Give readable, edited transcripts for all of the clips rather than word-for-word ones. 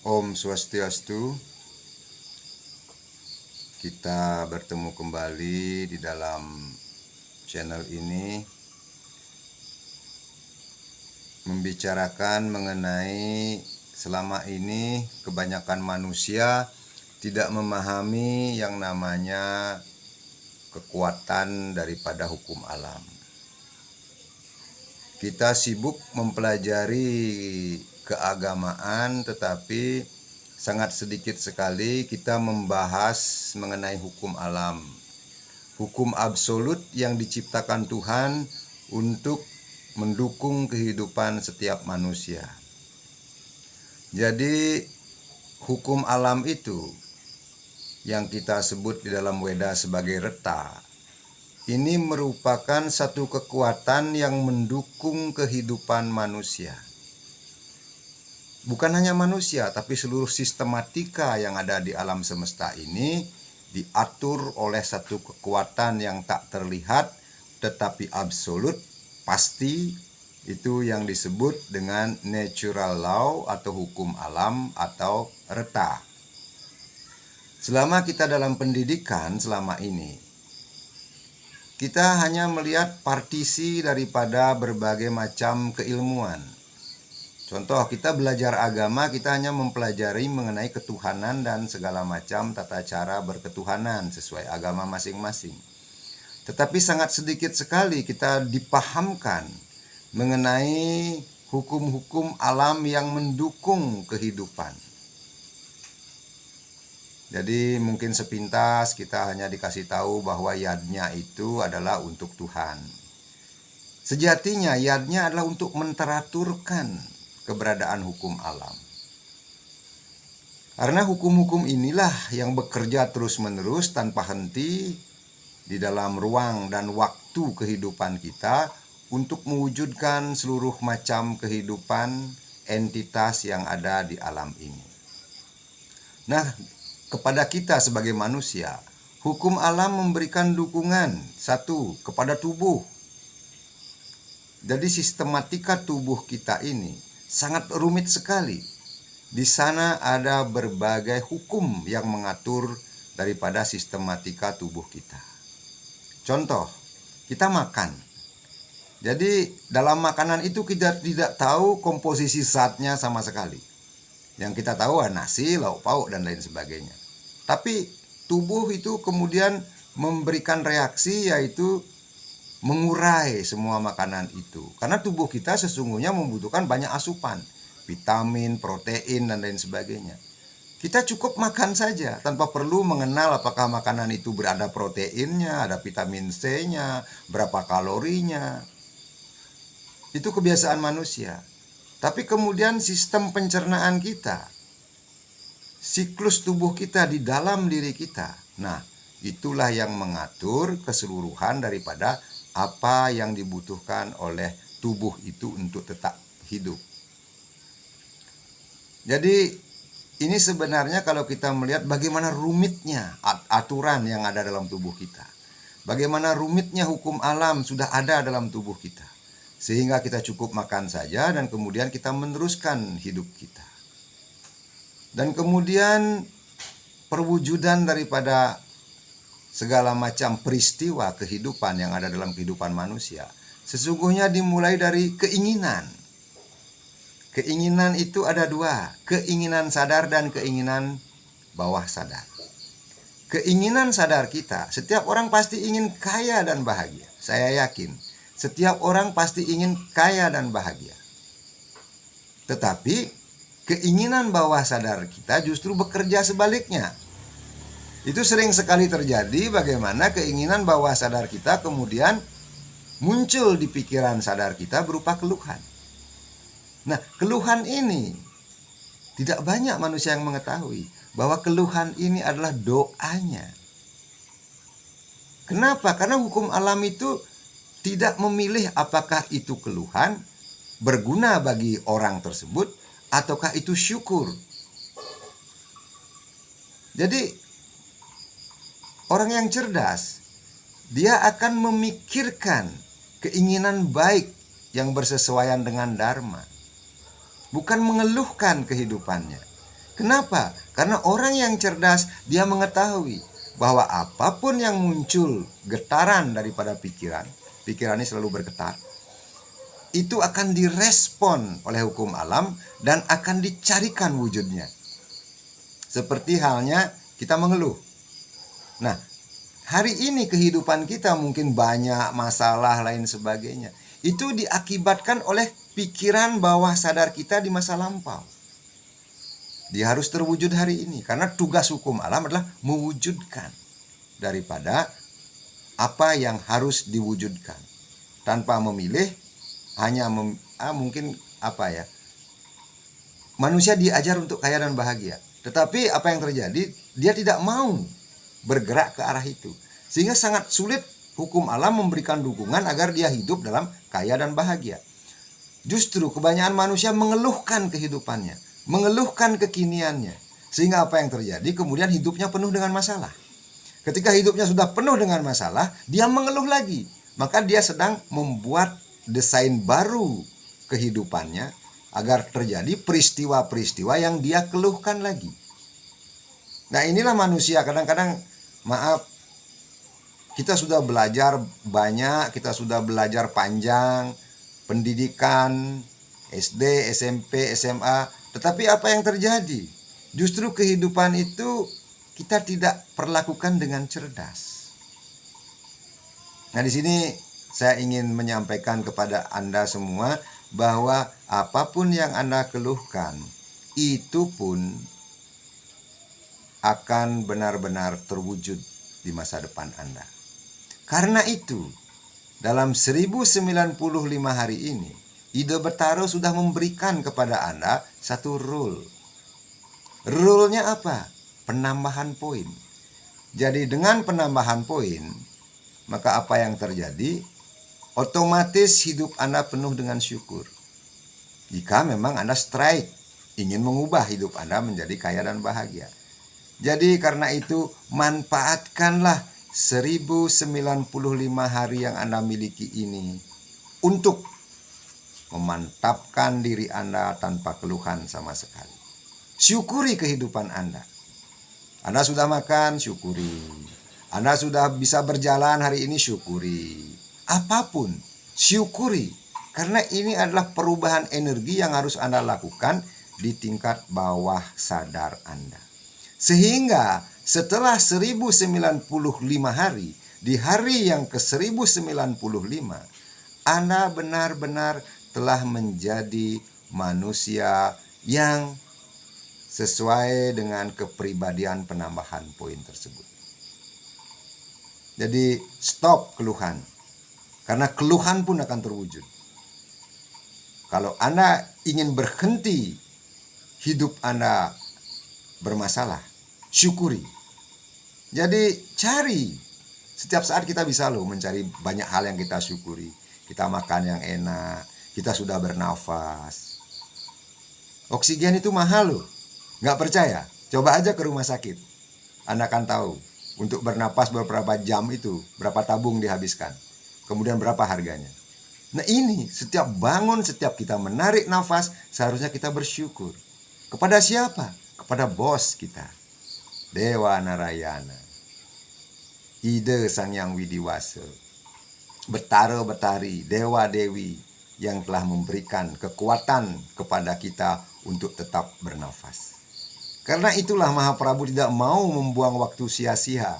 Om Swastiastu. Kita bertemu kembali di dalam channel ini membicarakan mengenai selama ini kebanyakan manusia tidak memahami yang namanya kekuatan daripada hukum alam. Kita sibuk mempelajari keagamaan, tetapi sangat sedikit sekali kita membahas mengenai hukum alam, hukum absolut yang diciptakan Tuhan untuk mendukung kehidupan setiap manusia. Jadi hukum alam itu yang kita sebut di dalam Weda sebagai reta, ini merupakan satu kekuatan yang mendukung kehidupan manusia. Bukan hanya manusia, tapi seluruh sistematika yang ada di alam semesta ini diatur oleh satu kekuatan yang tak terlihat tetapi absolut, pasti. Itu yang disebut dengan natural law atau hukum alam atau reta. Selama kita dalam pendidikan selama ini, kita hanya melihat partisi daripada berbagai macam keilmuan. Contoh, kita belajar agama, kita hanya mempelajari mengenai ketuhanan dan segala macam tata cara berketuhanan sesuai agama masing-masing. Tetapi sangat sedikit sekali kita dipahamkan mengenai hukum-hukum alam yang mendukung kehidupan. Jadi mungkin sepintas kita hanya dikasih tahu bahwa yadnya itu adalah untuk Tuhan. Sejatinya yadnya adalah untuk menteraturkan keberadaan hukum alam. Karena hukum-hukum inilah yang bekerja terus-menerus tanpa henti di dalam ruang dan waktu kehidupan kita untuk mewujudkan seluruh macam kehidupan entitas yang ada di alam ini. Nah, kepada kita sebagai manusia, hukum alam memberikan dukungan satu kepada tubuh. Jadi sistematika tubuh kita ini sangat rumit sekali. Di sana ada berbagai hukum yang mengatur daripada sistematika tubuh kita. Contoh, kita makan. Jadi dalam makanan itu kita tidak tahu komposisi zatnya sama sekali. Yang kita tahu nasi, lauk pauk, dan lain sebagainya. Tapi tubuh itu kemudian memberikan reaksi, yaitu mengurai semua makanan itu. Karena tubuh kita sesungguhnya membutuhkan banyak asupan, vitamin, protein, dan lain sebagainya. Kita cukup makan saja tanpa perlu mengenal apakah makanan itu berada proteinnya, ada vitamin C-nya, berapa kalorinya. Itu kebiasaan manusia. Tapi kemudian sistem pencernaan kita, siklus tubuh kita di dalam diri kita, nah itulah yang mengatur keseluruhan daripada apa yang dibutuhkan oleh tubuh itu untuk tetap hidup. Jadi ini sebenarnya kalau kita melihat bagaimana rumitnya aturan yang ada dalam tubuh kita, bagaimana rumitnya hukum alam sudah ada dalam tubuh kita, sehingga kita cukup makan saja dan kemudian kita meneruskan hidup kita. Dan kemudian perwujudan daripada segala macam peristiwa kehidupan yang ada dalam kehidupan manusia sesungguhnya dimulai dari keinginan. Keinginan itu ada dua, keinginan sadar dan keinginan bawah sadar. Keinginan sadar kita, setiap orang pasti ingin kaya dan bahagia. Saya yakin, setiap orang pasti ingin kaya dan bahagia. Tetapi keinginan bawah sadar kita justru bekerja sebaliknya. Itu sering sekali terjadi, bagaimana keinginan bawah sadar kita kemudian muncul di pikiran sadar kita berupa keluhan. Nah, keluhan ini tidak banyak manusia yang mengetahui bahwa keluhan ini adalah doanya. Kenapa? Karena hukum alam itu tidak memilih apakah itu keluhan berguna bagi orang tersebut ataukah itu syukur. Jadi orang yang cerdas, dia akan memikirkan keinginan baik yang bersesuaian dengan dharma. Bukan mengeluhkan kehidupannya. Kenapa? Karena orang yang cerdas, dia mengetahui bahwa apapun yang muncul getaran daripada pikiran, pikirannya selalu bergetar, itu akan direspon oleh hukum alam dan akan dicarikan wujudnya. Seperti halnya kita mengeluh. Nah, hari ini kehidupan kita mungkin banyak masalah lain sebagainya. Itu diakibatkan oleh pikiran bawah sadar kita di masa lampau. Dia harus terwujud hari ini karena tugas hukum alam adalah mewujudkan daripada apa yang harus diwujudkan tanpa memilih. Hanya mungkin manusia diajar untuk kaya dan bahagia, tetapi apa yang terjadi, dia tidak mau bergerak ke arah itu, sehingga sangat sulit hukum alam memberikan dukungan agar dia hidup dalam kaya dan bahagia. Justru kebanyakan manusia mengeluhkan kehidupannya, mengeluhkan kekiniannya, sehingga apa yang terjadi, kemudian hidupnya penuh dengan masalah. Ketika hidupnya sudah penuh dengan masalah, dia mengeluh lagi, maka dia sedang membuat desain baru kehidupannya agar terjadi peristiwa-peristiwa yang dia keluhkan lagi. Nah, inilah manusia. Kadang-kadang, maaf, kita sudah belajar banyak, kita sudah belajar panjang, pendidikan, SD, SMP, SMA, tetapi apa yang terjadi? Justru kehidupan itu kita tidak perlakukan dengan cerdas. Nah, di sini saya ingin menyampaikan kepada Anda semua bahwa apapun yang Anda keluhkan, itu pun akan benar-benar terwujud di masa depan Anda. Karena itu, dalam 1095 hari ini, Ide Betaro sudah memberikan kepada Anda satu rule. Rule-nya apa? Penambahan poin. Jadi dengan penambahan poin, maka apa yang terjadi? Otomatis hidup Anda penuh dengan syukur. Jika memang Anda strike, ingin mengubah hidup Anda menjadi kaya dan bahagia. Jadi karena itu, manfaatkanlah 1095 hari yang Anda miliki ini untuk memantapkan diri Anda tanpa keluhan sama sekali. Syukuri kehidupan Anda. Anda sudah makan, syukuri. Anda sudah bisa berjalan hari ini, syukuri. Apapun, syukuri. Karena ini adalah perubahan energi yang harus Anda lakukan di tingkat bawah sadar Anda. Sehingga setelah 1095 hari, di hari yang ke-1095, Anda benar-benar telah menjadi manusia yang sesuai dengan kepribadian penambahan poin tersebut. Jadi stop keluhan. Karena keluhan pun akan terwujud. Kalau Anda ingin berhenti hidup Anda bermasalah, syukuri. Jadi cari. Setiap saat kita bisa loh mencari banyak hal yang kita syukuri. Kita makan yang enak, kita sudah bernafas. Oksigen itu mahal loh. Nggak percaya? Coba aja ke rumah sakit. Anda akan tahu untuk bernapas beberapa jam itu berapa tabung dihabiskan. Kemudian berapa harganya. Nah ini, setiap bangun, setiap kita menarik nafas, seharusnya kita bersyukur. Kepada siapa? Kepada bos kita, Dewa Narayana, Ide Sang Yang Widiwasa, Betara Betari, Dewa Dewi yang telah memberikan kekuatan kepada kita untuk tetap bernafas. Karena itulah Mahaprabhu tidak mau membuang waktu sia-sia.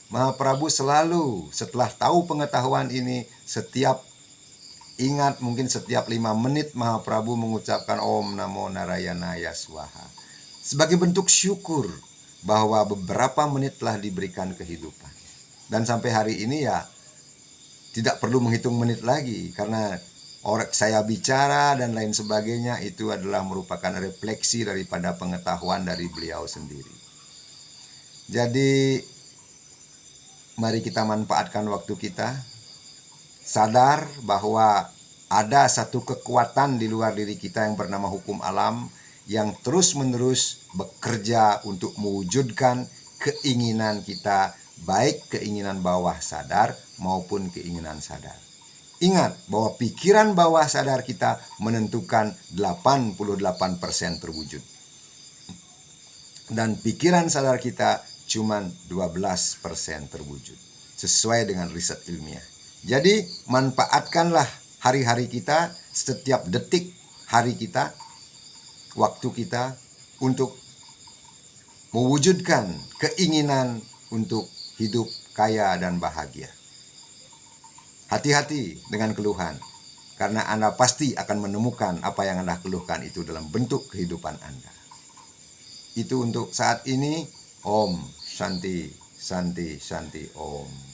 Mahaprabhu selalu setelah tahu pengetahuan ini, mungkin setiap 5 menit Mahaprabhu mengucapkan Om Namo Narayanaya Swaha. Sebagai bentuk syukur bahwa beberapa menit telah diberikan kehidupan. Dan sampai hari ini ya tidak perlu menghitung menit lagi. Karena saya bicara dan lain sebagainya itu adalah merupakan refleksi daripada pengetahuan dari beliau sendiri. Jadi mari kita manfaatkan waktu kita, sadar bahwa ada satu kekuatan di luar diri kita yang bernama hukum alam yang terus-menerus bekerja untuk mewujudkan keinginan kita, baik keinginan bawah sadar maupun keinginan sadar. Ingat bahwa pikiran bawah sadar kita menentukan 88% terwujud. dan pikiran sadar kita cuma 12% terwujud, sesuai dengan riset ilmiah. Jadi manfaatkanlah hari-hari kita, setiap detik hari kita, waktu kita untuk mewujudkan keinginan untuk hidup kaya dan bahagia. Hati-hati dengan keluhan, karena Anda pasti akan menemukan apa yang Anda keluhkan itu dalam bentuk kehidupan Anda. Itu untuk saat ini. Om Shanti Shanti Shanti Om.